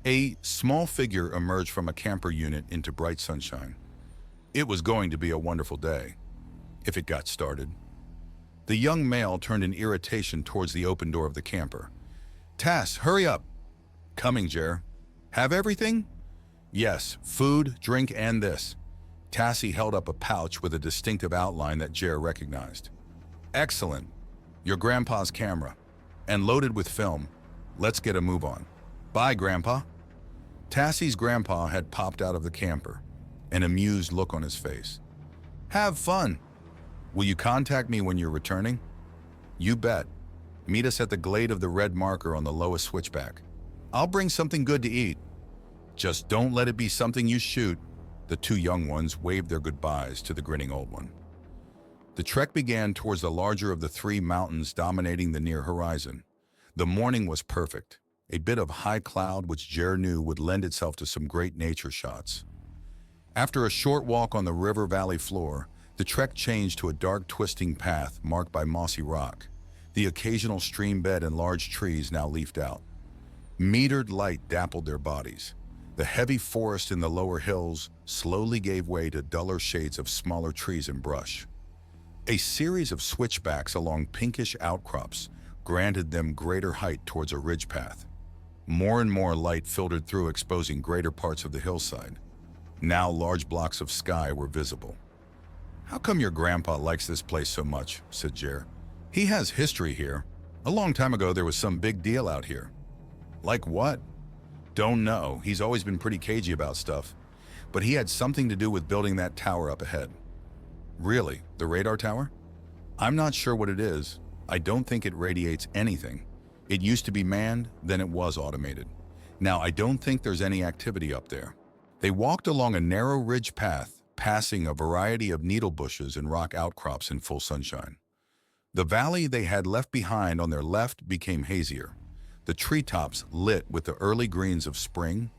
A small figure emerged from a camper unit into bright sunshine. It was going to be a wonderful day, if it got started. The young male turned in irritation towards the open door of the camper. "Tass, hurry up." "Coming, Jer." "Have everything?" "Yes, food, drink, and this." Tassie held up a pouch with a distinctive outline that Jer recognized. "Excellent. Your grandpa's camera. And loaded with film. Let's get a move on." "Bye, Grandpa." Tassie's grandpa had popped out of the camper, an amused look on his face. "Have fun. Will you contact me when you're returning?" "You bet. Meet us at the glade of the red marker on the lowest switchback. I'll bring something good to eat. Just don't let it be something you shoot." The two young ones waved their goodbyes to the grinning old one. The trek began towards the larger of the three mountains dominating the near horizon. The morning was perfect, a bit of high cloud which Jer knew would lend itself to some great nature shots. After a short walk on the river valley floor, the trek changed to a dark twisting path marked by mossy rock. The occasional stream bed and large trees now leafed out. Metered light dappled their bodies. The heavy forest in the lower hills slowly gave way to duller shades of smaller trees and brush. A series of switchbacks along pinkish outcrops granted them greater height towards a ridge path. More and more light filtered through, exposing greater parts of the hillside. Now large blocks of sky were visible. "How come your grandpa likes this place so much?" said Jer. "He has history here. A long time ago there was some big deal out here." "Like what?" "Don't know. He's always been pretty cagey about stuff. But he had something to do with building that tower up ahead." "Really? The radar tower?" "I'm not sure what it is. I don't think it radiates anything. It used to be manned, then it was automated. Now I don't think there's any activity up there." They walked along a narrow ridge path, passing a variety of needle bushes and rock outcrops in full sunshine. The valley they had left behind on their left became hazier, the treetops lit with the early greens of spring.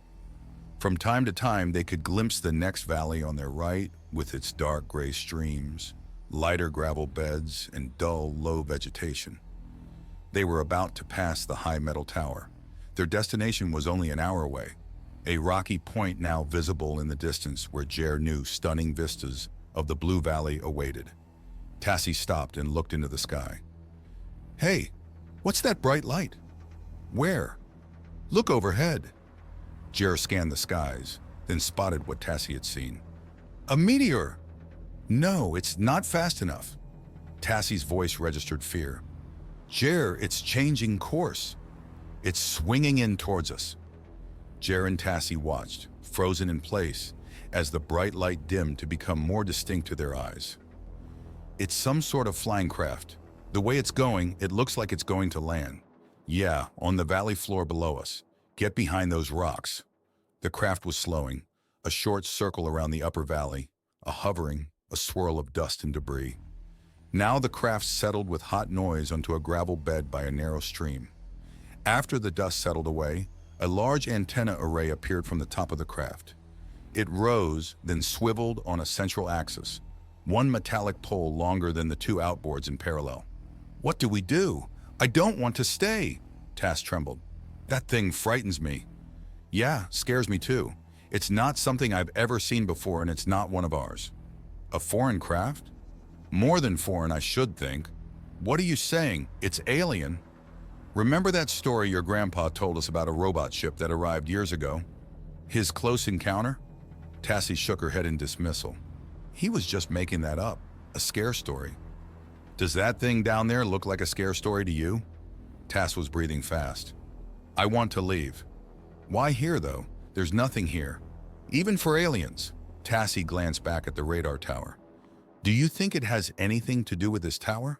From time to time they could glimpse the next valley on their right with its dark gray streams, lighter gravel beds, and dull, low vegetation. They were about to pass the high metal tower. Their destination was only an hour away, a rocky point now visible in the distance where Jer knew stunning vistas of the blue valley awaited. Tassie stopped and looked into the sky. "Hey, what's that bright light?" "Where?" "Look overhead." Jer scanned the skies, then spotted what Tassie had seen. "A meteor!" "No, it's not fast enough." Tassie's voice registered fear. "Jer, it's changing course. It's swinging in towards us." Jer and Tassie watched, frozen in place, as the bright light dimmed to become more distinct to their eyes. "It's some sort of flying craft. The way it's going, it looks like it's going to land." "Yeah, on the valley floor below us. Get behind those rocks." The craft was slowing, a short circle around the upper valley, a hovering, a swirl of dust and debris. Now the craft settled with hot noise onto a gravel bed by a narrow stream. After the dust settled away, a large antenna array appeared from the top of the craft. It rose, then swiveled on a central axis, one metallic pole longer than the two outboards in parallel. "What do we do? I don't want to stay." Tass trembled. "That thing frightens me." "Yeah, scares me too. It's not something I've ever seen before, and it's not one of ours." "A foreign craft?" "More than foreign, I should think." "What are you saying? It's alien." "Remember that story your grandpa told us about a robot ship that arrived years ago? His close encounter?" Tassie shook her head in dismissal. "He was just making that up, a scare story." "Does that thing down there look like a scare story to you?" Tass was breathing fast. "I want to leave." "Why here, though? There's nothing here. Even for aliens." Tassie glanced back at the radar tower. "Do you think it has anything to do with this tower?"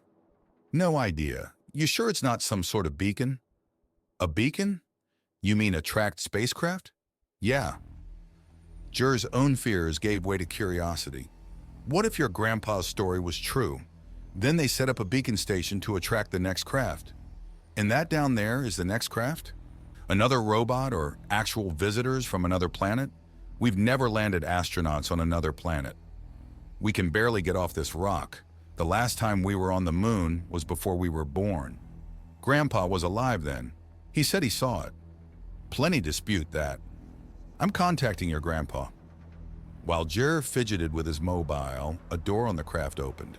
"No idea. You sure it's not some sort of beacon?" "A beacon? You mean a tracked spacecraft?" "Yeah." Jer's own fears gave way to curiosity. What if your grandpa's story was true? Then they set up a beacon station to attract the next craft. And that down there is the next craft? Another robot or actual visitors from another planet? We've never landed astronauts on another planet. We can barely get off this rock. The last time we were on the moon was before we were born. Grandpa was alive then. He said he saw it. Plenty dispute that. I'm contacting your grandpa. While Jer fidgeted with his mobile, a door on the craft opened.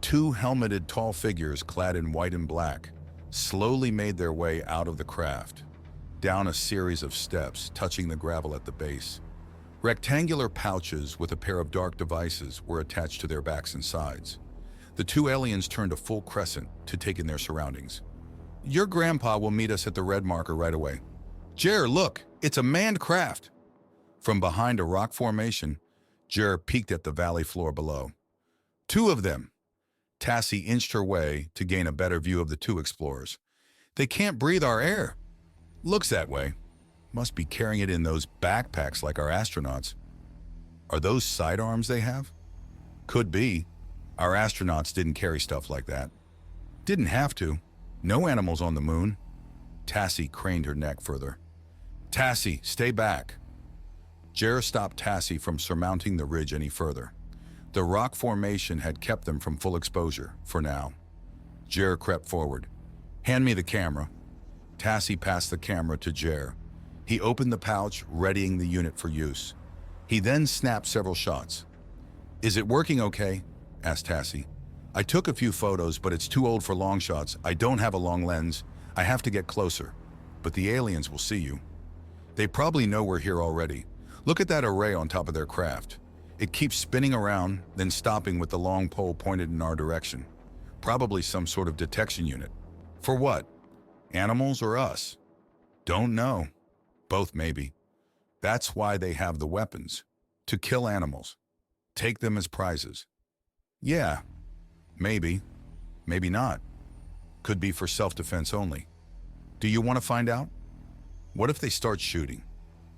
Two helmeted tall figures clad in white and black slowly made their way out of the craft, down a series of steps touching the gravel at the base. Rectangular pouches with a pair of dark devices were attached to their backs and sides. The two aliens turned a full crescent to take in their surroundings. Your grandpa will meet us at the red marker right away. Jer, look, it's a manned craft. From behind a rock formation, Jer peeked at the valley floor below. Two of them. Tassie inched her way to gain a better view of the two explorers. They can't breathe our air. Looks that way. Must be carrying it in those backpacks like our astronauts. Are those sidearms they have? Could be. Our astronauts didn't carry stuff like that. Didn't have to. No animals on the moon. Tassie craned her neck further. Tassie, stay back. Jer stopped Tassie from surmounting the ridge any further. The rock formation had kept them from full exposure, for now. Jer crept forward. Hand me the camera. Tassie passed the camera to Jer. He opened the pouch, readying the unit for use. He then snapped several shots. Is it working okay? Asked Tassie. I took a few photos, but it's too old for long shots. I don't have a long lens. I have to get closer. But the aliens will see you. They probably know we're here already. Look at that array on top of their craft. It keeps spinning around, then stopping with the long pole pointed in our direction. Probably some sort of detection unit. For what? Animals or us? Don't know. Both maybe. That's why they have the weapons. To kill animals. Take them as prizes. Yeah. Maybe. Maybe not. Could be for self-defense only. Do you want to find out? What if they start shooting?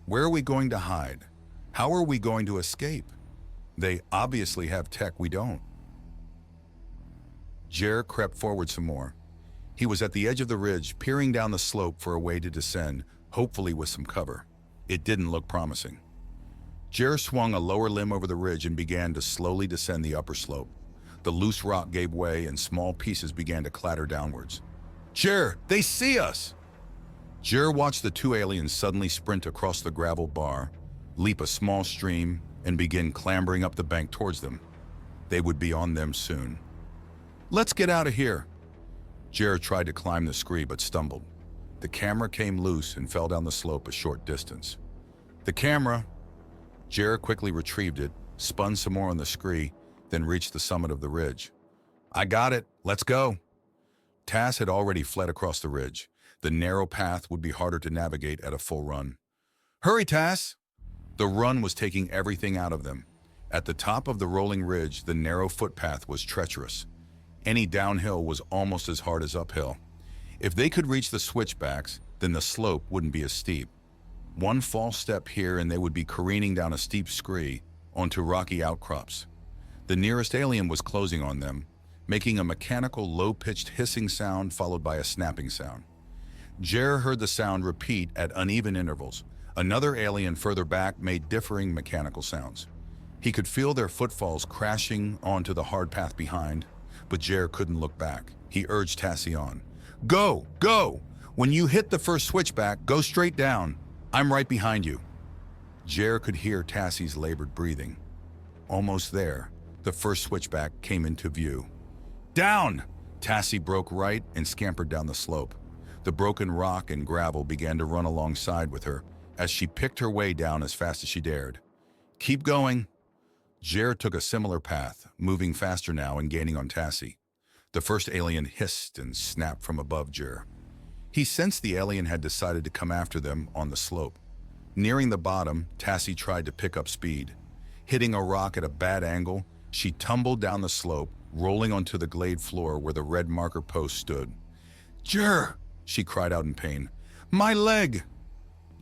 Where are we going to hide? How are we going to escape? They obviously have tech we don't. Jer crept forward some more. He was at the edge of the ridge, peering down the slope for a way to descend, hopefully with some cover. It didn't look promising. Jer swung a lower limb over the ridge and began to slowly descend the upper slope. The loose rock gave way and small pieces began to clatter downwards. Jer, they see us! Jer watched the two aliens suddenly sprint across the gravel bar, leap a small stream, and begin clambering up the bank towards them. They would be on them soon. Let's get out of here. Jer tried to climb the scree but stumbled. The camera came loose and fell down the slope a short distance. The camera. Jer quickly retrieved it, spun some more on the scree, then reached the summit of the ridge. I got it. Let's go. Tass had already fled across the ridge. The narrow path would be harder to navigate at a full run. Hurry, Tass! The run was taking everything out of them. At the top of the rolling ridge, the narrow footpath was treacherous. Any downhill was almost as hard as uphill. If they could reach the switchbacks, then the slope wouldn't be as steep. One false step here and they would be careening down a steep scree onto rocky outcrops. The nearest alien was closing on them, making a mechanical, low-pitched hissing sound followed by a snapping sound. Jer heard the sound repeat at uneven intervals. Another alien further back made differing mechanical sounds. He could feel their footfalls crashing onto the hard path behind, but Jer couldn't look back. He urged Tassie on. Go! Go! When you hit the first switchback, go straight down. I'm right behind you. Jer could hear Tassie's labored breathing. Almost there, the first switchback came into view. Down! Tassie broke right and scampered down the slope. The broken rock and gravel began to run alongside with her as she picked her way down as fast as she dared. Keep going. Jer took a similar path, moving faster now and gaining on Tassie. The first alien hissed and snapped from above Jer. He sensed the alien had decided to come after them on the slope. Nearing the bottom, Tassie tried to pick up speed. Hitting a rock at a bad angle, she tumbled down the slope, rolling onto the glade floor where the red marker post stood. Jer! She cried out in pain. My leg!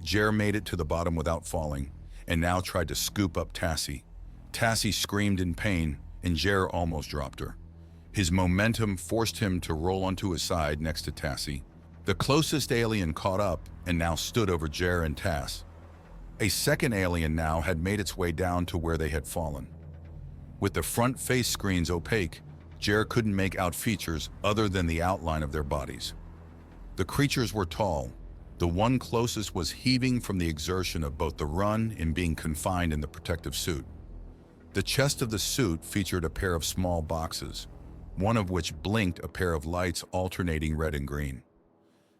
Jer made it to the bottom without falling, and now tried to scoop up Tassie. Tassie screamed in pain, and Jer almost dropped her. His momentum forced him to roll onto his side next to Tassie. The closest alien caught up and now stood over Jer and Tass. A second alien now had made its way down to where they had fallen. With the front face screens opaque, Jer couldn't make out features other than the outline of their bodies. The creatures were tall. The one closest was heaving from the exertion of both the run and being confined in the protective suit. The chest of the suit featured a pair of small boxes, one of which blinked a pair of lights alternating red and green.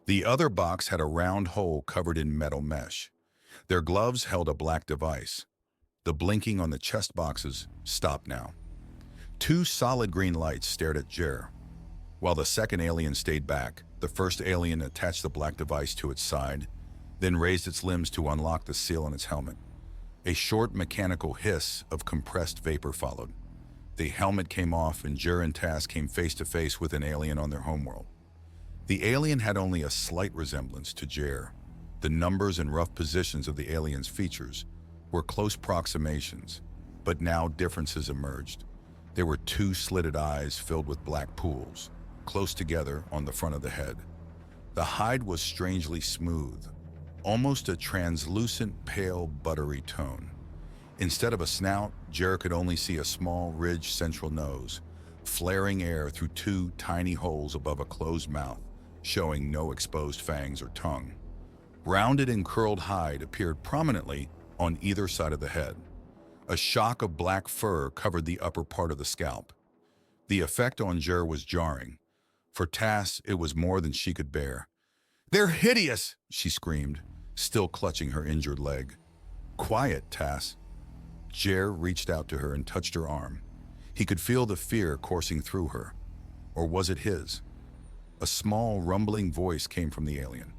The other box had a round hole covered in metal mesh. Their gloves held a black device. The blinking on the chest boxes stopped now. Two solid green lights stared at Jer. While the second alien stayed back, the first alien attached the black device to its side, then raised its limbs to unlock the seal on its helmet. A short mechanical hiss of compressed vapor followed. The helmet came off and Jer and Tass came face to face with an alien on their homeworld. The alien had only a slight resemblance to Jer. The numbers and rough positions of the alien's features were close approximations, but now differences emerged. There were two slitted eyes filled with black pools, close together on the front of the head. The hide was strangely smooth, almost a translucent, pale, buttery tone. Instead of a snout, Jer could only see a small, ridged central nose, flaring air through two tiny holes above a closed mouth, showing no exposed fangs or tongue. Rounded and curled hide appeared prominently on either side of the head. A shock of black fur covered the upper part of the scalp. The effect on Jer was jarring. For Tass, it was more than she could bear. "They're hideous!" she screamed, still clutching her injured leg. "Quiet, Tass." Jer reached out to her and touched her arm. He could feel the fear coursing through her. Or was it his? A small, rumbling voice came from the alien.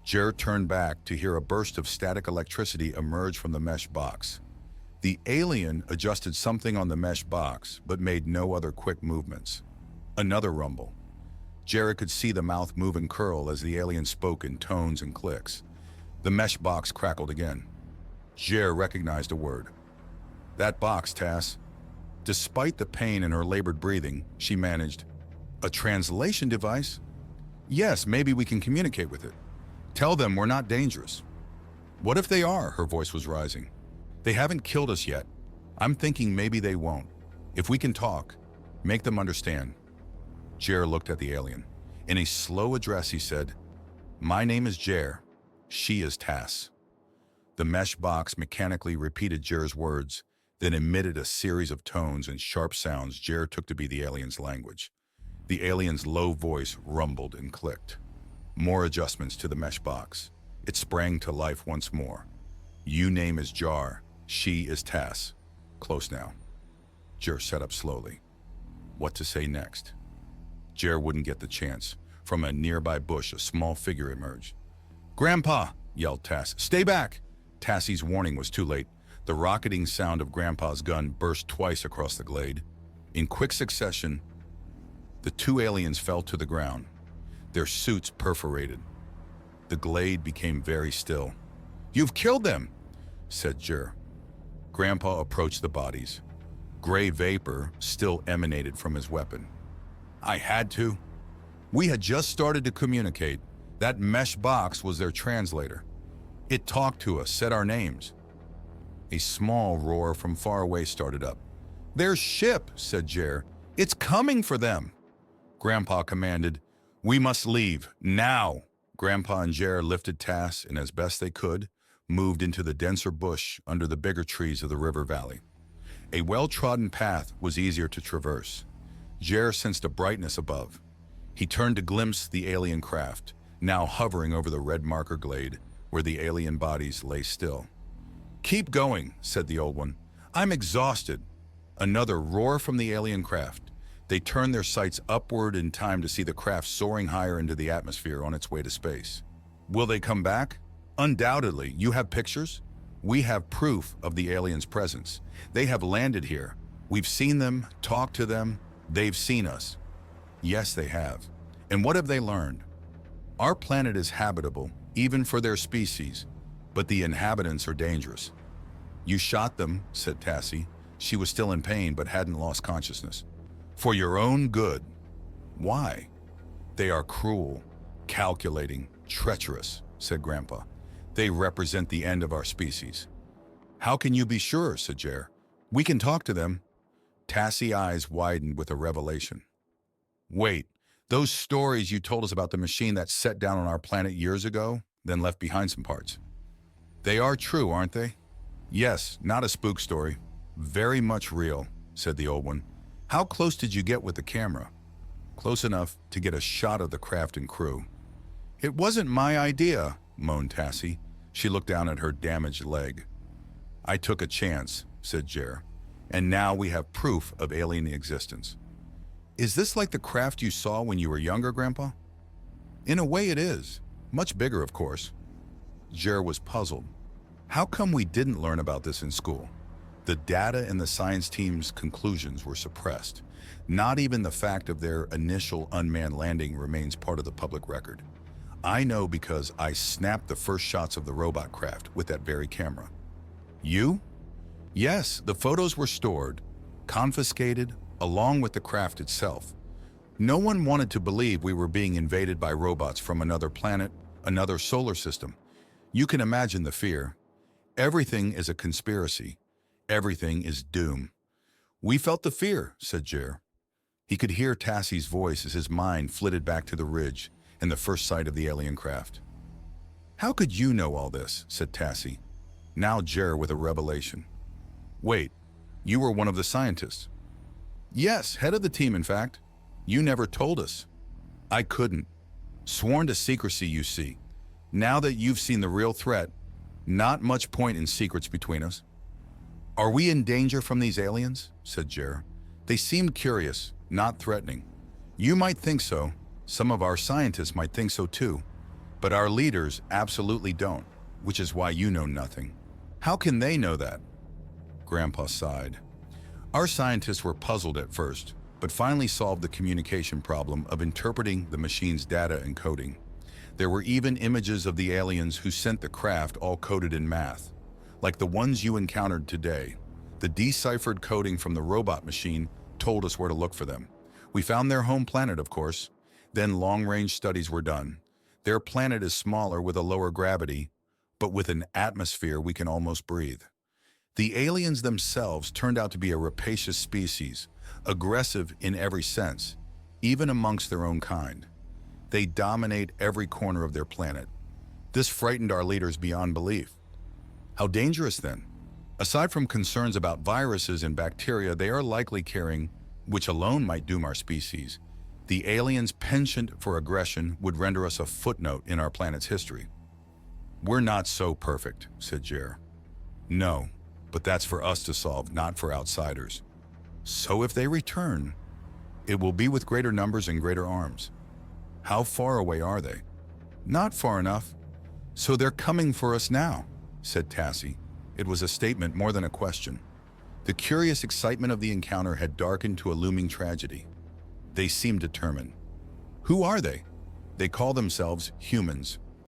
Jer turned back to hear a burst of static electricity emerge from the mesh box. The alien adjusted something on the mesh box, but made no other quick movements. Another rumble. Jer could see the mouth move and curl as the alien spoke in tones and clicks. The mesh box crackled again. Jer recognized a word. "That box, Tass." Despite the pain in her labored breathing, she managed. "A translation device? Yes, maybe we can communicate with it. Tell them we're not dangerous." "What if they are?" Her voice was rising. "They haven't killed us yet. I'm thinking maybe they won't. If we can talk, make them understand." Jer looked at the alien. In a slow address, he said, "My name is Jer. She is Tass." The mesh box mechanically repeated Jer's words, then emitted a series of tones and sharp sounds Jer took to be the alien's language. The alien's low voice rumbled and clicked. More adjustments to the mesh box. It sprang to life once more. "You name is Jar. She is Tass. Close now." Jer sat up slowly. What to say next? Jer wouldn't get the chance. From a nearby bush, a small figure emerged. "Grandpa!" yelled Tass. "Stay back!" Tassie's warning was too late. The rocketing sound of Grandpa's gun burst twice across the glade. In quick succession, the two aliens fell to the ground, their suits perforated. The glade became very still. "You've killed them," said Jer. Grandpa approached the bodies. Gray vapor still emanated from his weapon. "I had to. We had just started to communicate. That mesh box was their translator. It talked to us, said our names." A small roar from far away started up. "Their ship," said Jer. "It's coming for them." Grandpa commanded, "We must leave, now." Grandpa and Jer lifted Tass and, as best they could, moved into the denser bush under the bigger trees of the river valley. A well-trodden path was easier to traverse. Jer sensed a brightness above. He turned to glimpse the alien craft, now hovering over the red marker glade, where the alien bodies lay still. "Keep going," said the old one. "I'm exhausted." Another roar from the alien craft. They turned their sights upward in time to see the craft soaring higher into the atmosphere on its way to space. "Will they come back?" "Undoubtedly. You have pictures?" "We have proof of the aliens' presence. They have landed here. We've seen them, talked to them. They've seen us." "Yes, they have. And what have they learned?" "Our planet is habitable, even for their species, but the inhabitants are dangerous." "You shot them," said Tassie. She was still in pain but hadn't lost consciousness. "For your own good." "Why?" "They are cruel, calculating, treacherous," said Grandpa. "They represent the end of our species." "How can you be sure?" said Jer. "We can talk to them." Tassie's eyes widened with a revelation. "Wait, those stories you told us about the machine that set down on our planet years ago? then left behind some parts. They are true, aren't they? Yes, not a spook story. Very much real, said the old one. How close did you get with the camera? Close enough to get a shot of the craft and crew. It wasn't my idea, moaned Tassie. She looked down at her damaged leg. I took a chance, said Jer, and now we have proof of alien existence. Is this like the craft you saw when you were younger, Grandpa? In a way it is. Much bigger, of course. Jer was puzzled. How come we didn't learn about this in school? The data in the science team's conclusions were suppressed. Not even the fact of their initial unmanned landing remains part of the public record. I know because I snapped the first shots of the robot craft with that very camera. You? Yes, the photos were stored, confiscated, along with the craft itself. No one wanted to believe we were being invaded by robots from another planet, another solar system. You can imagine the fear. Everything is a conspiracy. Everything is doom. We felt the fear, said Jer. He could hear Tassie's voice as his mind flitted back to the ridge and the first sight of the alien craft. How could you know all this, said Tassie. Now Jer with a revelation. Wait, you were one of the scientists? Yes, head of the team, in fact. You never told us. I couldn't. Sworn to secrecy, you see. Now that you've seen the real threat, not much point in secrets between us. Are we in danger from these aliens? Said Jer. They seemed curious, not threatening. You might think so. Some of our scientists might think so too. But our leaders absolutely don't, which is why you know nothing. How can they know that? Grandpa sighed. Our scientists were puzzled at first, but finally solved the communication problem of interpreting the machine's data and coding. There were even images of the aliens who sent the craft all coded in math. Like the ones you encountered today. The deciphered coding from the robot machine told us where to look for them. We found their home planet, of course. Then long-range studies were done. Their planet is smaller with a lower gravity, but with an atmosphere we can almost breathe. The aliens themselves turned out to be a rapacious species, aggressive in every sense, even amongst their own kind. They dominate every corner of their planet. This frightened our leaders beyond belief. How dangerous then? Aside from concerns about viruses and bacteria they are likely carrying, which alone might doom our species, the aliens' penchant for aggression would render us a footnote in our planet's history. We're not so perfect, said Jer. No, but that's for us to solve, not for outsiders. So if they return, it will be with greater numbers and greater arms. How far away are they? Not far enough. So they're coming for us now, said Tassie. It was a statement more than a question. The curious excitement of the encounter had darkened to a looming tragedy. They seemed determined. Who are they? They call themselves humans,